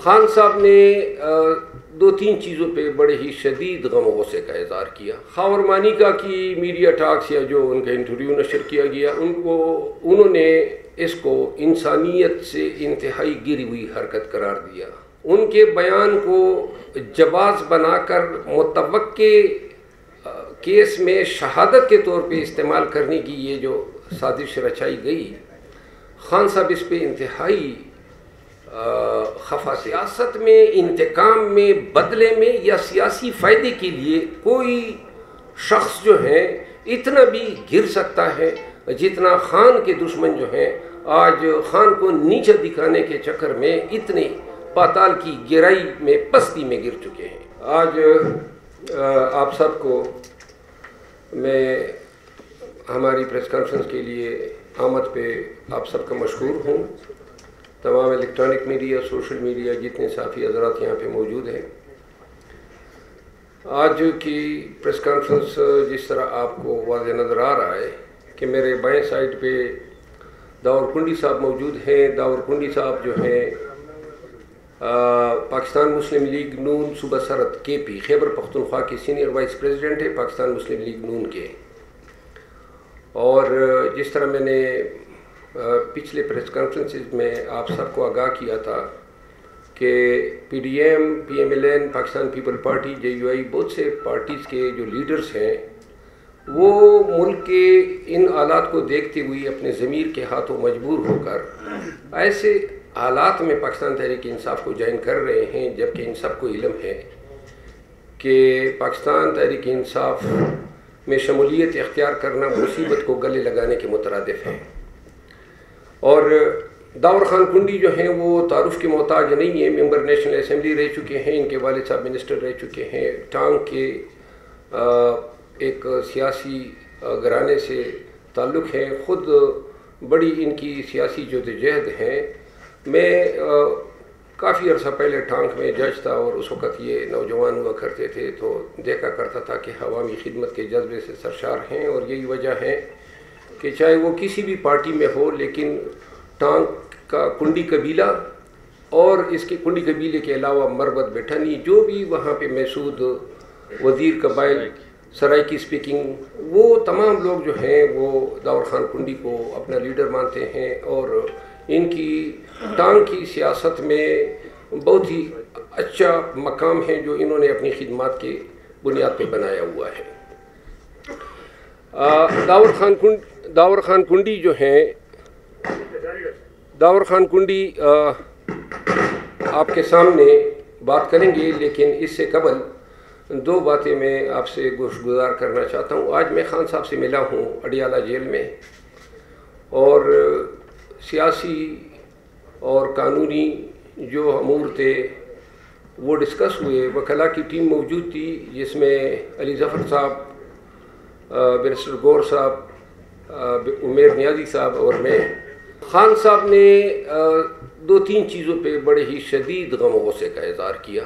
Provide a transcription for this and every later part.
خان صاحب نے دو تین چیزوں پہ بڑے ہی شدید غم و غصے کا اظہار کیا۔ خاور مانیکا کی میڈیا ٹاکس یا جو ان کا انٹرویو نشر کیا گیا انہوں نے اس کو انسانیت سے انتہائی گری ہوئی حرکت قرار دیا۔ ان کے بیان کو جواز بنا کر متوقع کیس میں شہادت کے طور پہ استعمال کرنے کی یہ جو سازش رچائی گئی، خان صاحب اس پہ انتہائی خفا۔ سیاست میں انتقام میں بدلے میں یا سیاسی فائدے کے لیے کوئی شخص جو ہے اتنا بھی گر سکتا ہے جتنا خان کے دشمن جو ہیں آج خان کو نیچے دکھانے کے چکر میں اتنے پاتال کی گہرائی میں پستی میں گر چکے ہیں۔ آج آپ سب کو میں ہماری پریس کانفرنس کے لیے آمد پہ آپ سب کا مشکور ہوں۔ تمام الیکٹرانک میڈیا، سوشل میڈیا، جتنے صحافی حضرات یہاں پہ موجود ہیں، آج کی پریس کانفرنس جس طرح آپ کو واضح نظر آ رہا ہے کہ میرے بائیں سائڈ پہ داور کنڈی صاحب موجود ہیں۔ داور کنڈی صاحب جو ہیں پاکستان مسلم لیگ نون صوبہ سرحد KP خیبر پختونخوا کے سینئر وائس پریزیڈنٹ ہے پاکستان مسلم لیگ نون کے۔ اور جس طرح میں نے پچھلے پریس کانفرنسز میں آپ سب کو آگاہ کیا تھا کہ PDM، PMLN، Pakistan people party, JUI، بہت سے پارٹیز کے جو لیڈرز ہیں وہ ملک کے ان حالات کو دیکھتے ہوئے اپنے ضمیر کے ہاتھوں مجبور ہو کر ایسے حالات میں پاکستان تحریک انصاف کو جوائن کر رہے ہیں، جبکہ ان سب کو علم ہے کہ پاکستان تحریک انصاف میں شمولیت اختیار کرنا مصیبت کو گلے لگانے کے مترادف ہے۔ اور داور خان کنڈی جو ہیں وہ تعارف کے محتاج نہیں ہیں، ممبر نیشنل اسمبلی رہ چکے ہیں، ان کے والد صاحب منسٹر رہ چکے ہیں، ٹانگ کے ایک سیاسی گھرانے سے تعلق ہے، خود بڑی ان کی سیاسی جدوجہد ہیں۔ میں کافی عرصہ پہلے ٹانگ میں جج تھا اور اس وقت یہ نوجوان ہوا کرتے تھے تو دیکھا کرتا تھا کہ عوامی خدمت کے جذبے سے سرشار ہیں، اور یہی وجہ ہے کہ چاہے وہ کسی بھی پارٹی میں ہو لیکن ٹانگ کا کنڈی قبیلہ اور اس کے کنڈی قبیلے کے علاوہ مربت بٹھنی جو بھی وہاں پہ محسود وزیر قبائل سرائکی سپیکنگ، وہ تمام لوگ جو ہیں وہ داور خان کنڈی کو اپنا لیڈر مانتے ہیں، اور ان کی ٹانگ کی سیاست میں بہت ہی اچھا مقام ہے جو انہوں نے اپنی خدمات کے بنیاد پہ بنایا ہوا ہے۔ داور خان کنڈی جو ہیں، داور خان کنڈی آپ کے سامنے بات کریں گے، لیکن اس سے قبل دو باتیں میں آپ سے گزار کرنا چاہتا ہوں۔ آج میں خان صاحب سے ملا ہوں اڈیالہ جیل میں، اور سیاسی اور قانونی جو امور تھے وہ ڈسکس ہوئے۔ وکلاء کی ٹیم موجود تھی جس میں علی ظفر صاحب، بیرسٹر گور صاحب، عمیر نیازی صاحب اور میں۔ خان صاحب نے دو تین چیزوں پہ بڑے ہی شدید غم و غصے کا اظہار کیا۔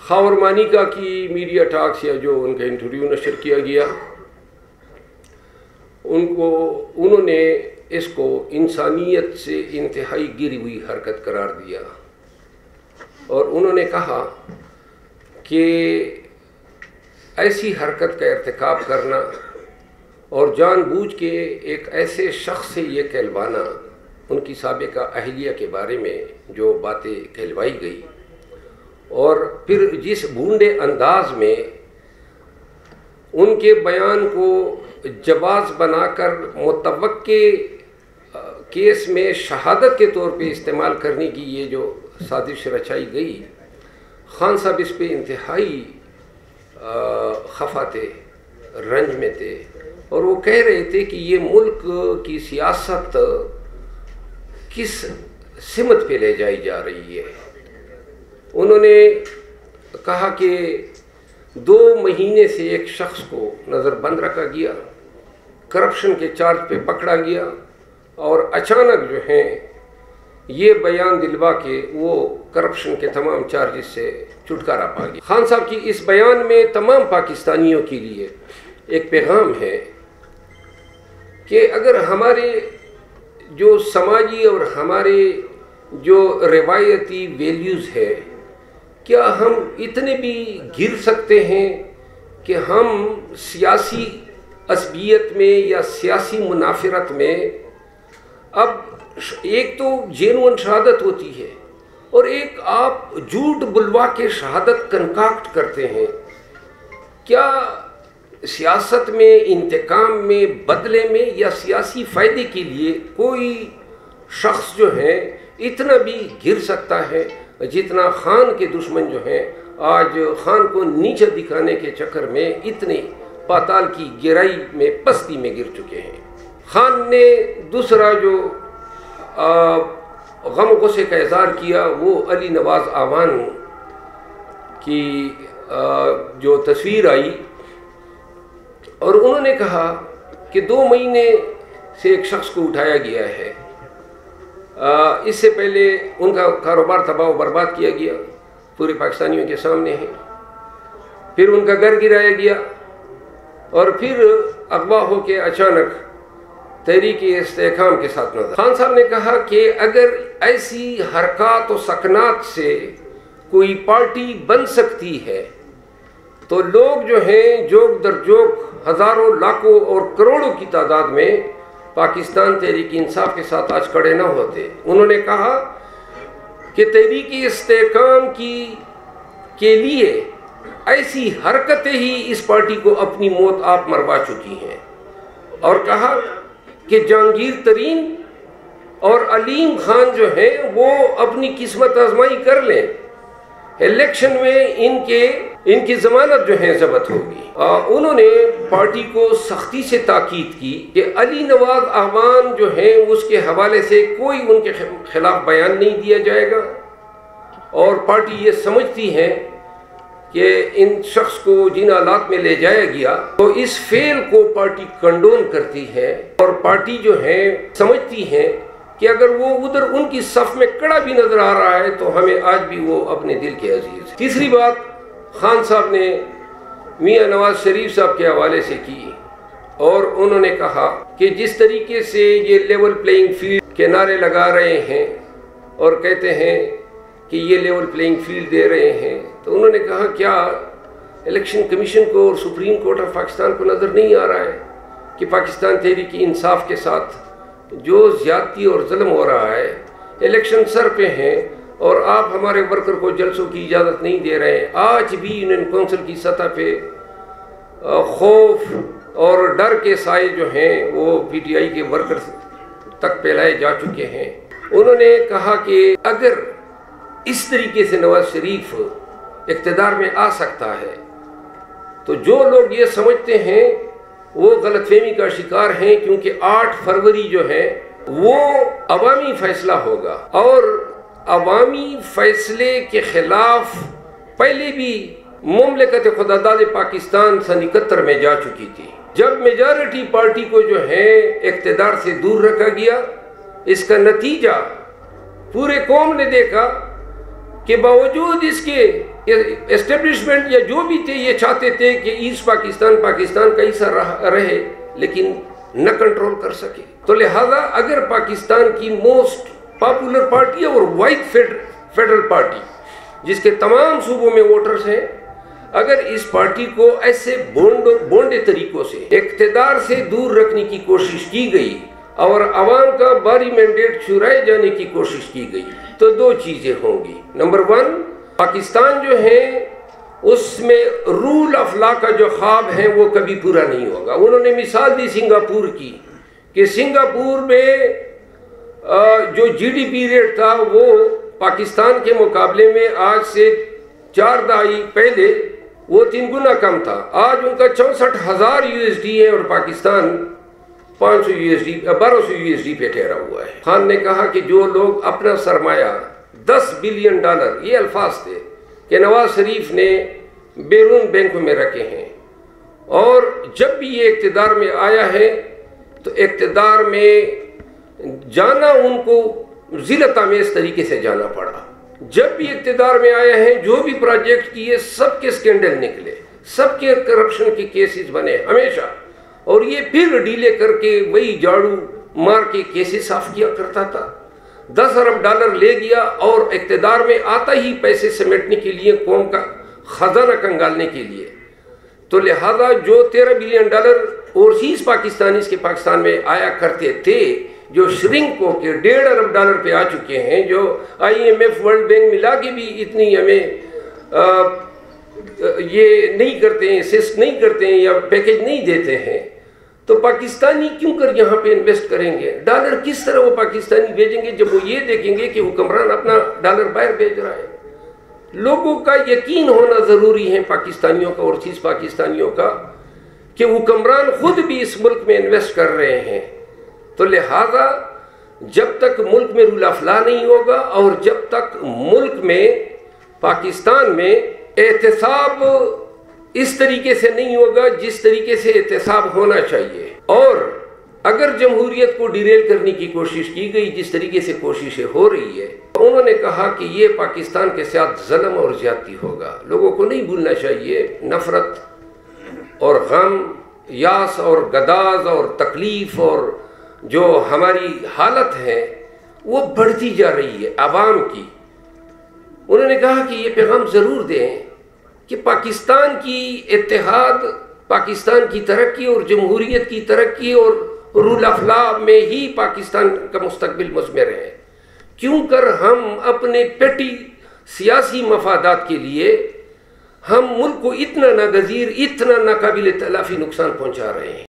خاور مانیکا کی میڈیا ٹاکس یا جو ان کا انٹرویو نشر کیا گیا انہوں نے اس کو انسانیت سے انتہائی گری ہوئی حرکت قرار دیا، اور انہوں نے کہا کہ ایسی حرکت کا ارتکاب کرنا اور جان بوجھ کے ایک ایسے شخص سے یہ کہلوانا، ان کی سابقہ اہلیہ کے بارے میں جو باتیں کہلوائی گئی، اور پھر جس بھونڈے انداز میں ان کے بیان کو جواز بنا کر متوقع کیس میں شہادت کے طور پہ استعمال کرنے کی یہ جو سازش رچائی گئی، خان صاحب اس پہ انتہائی خفا تھے، رنج میں تھے، اور وہ کہہ رہے تھے کہ یہ ملک کی سیاست کس سمت پہ لے جائی جا رہی ہے۔ انہوں نے کہا کہ 2 مہینے سے ایک شخص کو نظر بند رکھا گیا، کرپشن کے چارج پہ پکڑا گیا، اور اچانک جو ہیں یہ بیان دلوا کے وہ کرپشن کے تمام چارجز سے چھٹکارا پا گیا۔ خان صاحب کی اس بیان میں تمام پاکستانیوں کے لیے ایک پیغام ہے کہ اگر ہمارے جو سماجی اور ہمارے جو روایتی ویلیوز ہے، کیا ہم اتنے بھی گر سکتے ہیں کہ ہم سیاسی عصبیت میں یا سیاسی منافرت میں، اب ایک تو جینوئن شہادت ہوتی ہے اور ایک آپ جھوٹ بلوا کے شہادت کنکاکٹ کرتے ہیں، کیا سیاست میں، انتقام میں، بدلے میں یا سیاسی فائدے کے لیے کوئی شخص جو ہے اتنا بھی گر سکتا ہے جتنا خان کے دشمن جو ہیں آج خان کو نیچے دکھانے کے چکر میں اتنے پاتال کی گہرائی میں، پستی میں گر چکے ہیں۔ خان نے دوسرا جو غم و غصے کا اظہار کیا وہ علی نواز آوان کی جو تصویر آئی، اور انہوں نے کہا کہ 2 مہینے سے ایک شخص کو اٹھایا گیا ہے، اس سے پہلے ان کا کاروبار تباہ و برباد کیا گیا، پورے پاکستانیوں کے سامنے ہے، پھر ان کا گھر گرایا گیا، اور پھر اغوا ہو کے اچانک تحریک استحکام کے ساتھ نظر۔ خان صاحب نے کہا کہ اگر ایسی حرکات و سکنات سے کوئی پارٹی بن سکتی ہے تو لوگ جو ہیں جوک در جوک ہزاروں، لاکھوں اور کروڑوں کی تعداد میں پاکستان تحریک انصاف کے ساتھ آج کھڑے نہ ہوتے۔ انہوں نے کہا کہ تحریک استحکام کے لیے ایسی حرکتیں ہی اس پارٹی کو اپنی موت آپ مروا چکی ہیں، اور کہا کہ جہانگیر ترین اور علیم خان جو ہیں وہ اپنی قسمت آزمائی کر لیں، الیکشن میں ان کی ضمانت جو ہے ضبط ہوگی۔ انہوں نے پارٹی کو سختی سے تاکید کی کہ علی نواز آوان جو ہیں اس کے حوالے سے کوئی ان کے خلاف بیان نہیں دیا جائے گا، اور پارٹی یہ سمجھتی ہے کہ ان شخص کو جن حالات میں لے جایا گیا تو اس فعل کو پارٹی کنڈون کرتی ہے، اور پارٹی جو ہے سمجھتی ہے کہ اگر وہ ادھر ان کی صف میں کڑا بھی نظر آ رہا ہے تو ہمیں آج بھی وہ اپنے دل کے عزیز ہے۔ تیسری بات خان صاحب نے میاں نواز شریف صاحب کے حوالے سے کی، اور انہوں نے کہا کہ جس طریقے سے یہ لیول پلینگ فیلڈ کے نعرے لگا رہے ہیں اور کہتے ہیں کہ یہ لیول پلینگ فیلڈ دے رہے ہیں، تو انہوں نے کہا کیا الیکشن کمیشن کو اور سپریم کورٹ آف پاکستان کو نظر نہیں آ رہا ہے کہ پاکستان تحریک انصاف کے ساتھ جو زیادتی اور ظلم ہو رہا ہے، الیکشن سر پہ ہیں اور آپ ہمارے ورکر کو جلسوں کی اجازت نہیں دے رہے ہیں۔ آج بھی یونین کونسل کی سطح پہ خوف اور ڈر کے سائے جو ہیں وہ پی ٹی آئی کے ورکر تک پھیلائے جا چکے ہیں۔ انہوں نے کہا کہ اگر اس طریقے سے نواز شریف اقتدار میں آ سکتا ہے تو جو لوگ یہ سمجھتے ہیں وہ غلط فہمی کا شکار ہیں، کیونکہ 8 فروری جو ہے وہ عوامی فیصلہ ہوگا، اور عوامی فیصلے کے خلاف پہلے بھی مملکت خداداد پاکستان سن 71 میں جا چکی تھی، جب میجارٹی پارٹی کو جو ہے اقتدار سے دور رکھا گیا۔ اس کا نتیجہ پورے قوم نے دیکھا کہ باوجود اس کے اسٹیبلشمنٹ یا جو بھی تھے یہ چاہتے تھے کہ ایسٹ پاکستان کا حصہ رہے، لیکن نہ کنٹرول کر سکے۔ تو لہذا اگر پاکستان کی موسٹ پاپولر پارٹی اور وائٹ فیڈرل پارٹی جس کے تمام صوبوں میں ووٹرز ہیں، اگر اس پارٹی کو ایسے بونڈے طریقوں سے اقتدار سے دور رکھنے کی کوشش کی گئی اور عوام کا باری مینڈیٹ چرائے جانے کی کوشش کی گئی تو 2 چیزیں ہوں گی۔ نمبر 1، پاکستان جو ہے اس میں رول آف لا کا جو خواب ہے وہ کبھی پورا نہیں ہوگا۔ انہوں نے مثال دی سنگاپور کی کہ سنگاپور میں جو جی ڈی پی ریٹ تھا وہ پاکستان کے مقابلے میں آج سے 4 دہائی پہلے وہ 3 گنا کم تھا۔ آج ان کا 64,000 USD ہے اور پاکستان 500 USD 1200 USD پہ ٹھہرا ہوا ہے۔ خان نے کہا کہ جو لوگ اپنا سرمایہ $10 بلین یہ الفاظ تھے کہ نواز شریف نے بیرون بینکوں میں رکھے ہیں، اور جب بھی یہ اقتدار میں آیا ہے تو اقتدار میں جانا ان کو ذلت آمیز طریقے سے جانا پڑا۔ جب بھی اقتدار میں آیا ہے جو بھی پروجیکٹ کیے سب کے سکینڈل نکلے، سب کے کرپشن کے کیسز بنے ہمیشہ، اور یہ پھر ڈیلے کر کے وہی جھاڑو مار کے کیسز صاف کیا کرتا تھا۔ 10 ارب ڈالر لے گیا اور اقتدار میں آتا ہی پیسے سمیٹنے کے لیے، قوم کا خزانہ کنگالنے کے لیے. تو لہذا جو 13 بلین ڈالر اوورسیز پاکستانیز کے پاکستان میں آیا کرتے تھے، جو شرنک ہو کے 1.5 ارب ڈالر پہ آ چکے ہیں، جو IMF ورلڈ بینک ملا کے بھی اتنی ہمیں یہ نہیں کرتے ہیں، اسسٹ نہیں کرتے ہیں یا پیکیج نہیں دیتے ہیں، تو پاکستانی کیوں کر یہاں پہ انویسٹ کریں گے؟ ڈالر کس طرح وہ پاکستانی بھیجیں گے جب وہ یہ دیکھیں گے کہ حکمران اپنا ڈالر باہر بھیج رہا ہے؟ لوگوں کا یقین ہونا ضروری ہے، پاکستانیوں کا اور چیز پاکستانیوں کا، کہ حکمران خود بھی اس ملک میں انویسٹ کر رہے ہیں. تو لہذا جب تک ملک میں رول آف لا نہیں ہوگا اور جب تک ملک میں پاکستان میں احتساب اس طریقے سے نہیں ہوگا جس طریقے سے احتساب ہونا چاہیے، اور اگر جمہوریت کو ڈیریل کرنے کی کوشش کی گئی جس طریقے سے کوششیں ہو رہی ہے، انہوں نے کہا کہ یہ پاکستان کے ساتھ ظلم اور زیادتی ہوگا. لوگوں کو نہیں بھولنا چاہیے، نفرت اور غم، یاس اور گداز اور تکلیف اور جو ہماری حالت ہے وہ بڑھتی جا رہی ہے عوام کی. انہوں نے کہا کہ یہ پیغام ضرور دیں کہ پاکستان کی اتحاد، پاکستان کی ترقی اور جمہوریت کی ترقی اور رول آف لا میں ہی پاکستان کا مستقبل مضمر ہے. کیوں کر ہم اپنے پیٹی سیاسی مفادات کے لیے ہم ملک کو اتنا ناگزیر، اتنا ناقابل تلافی نقصان پہنچا رہے ہیں.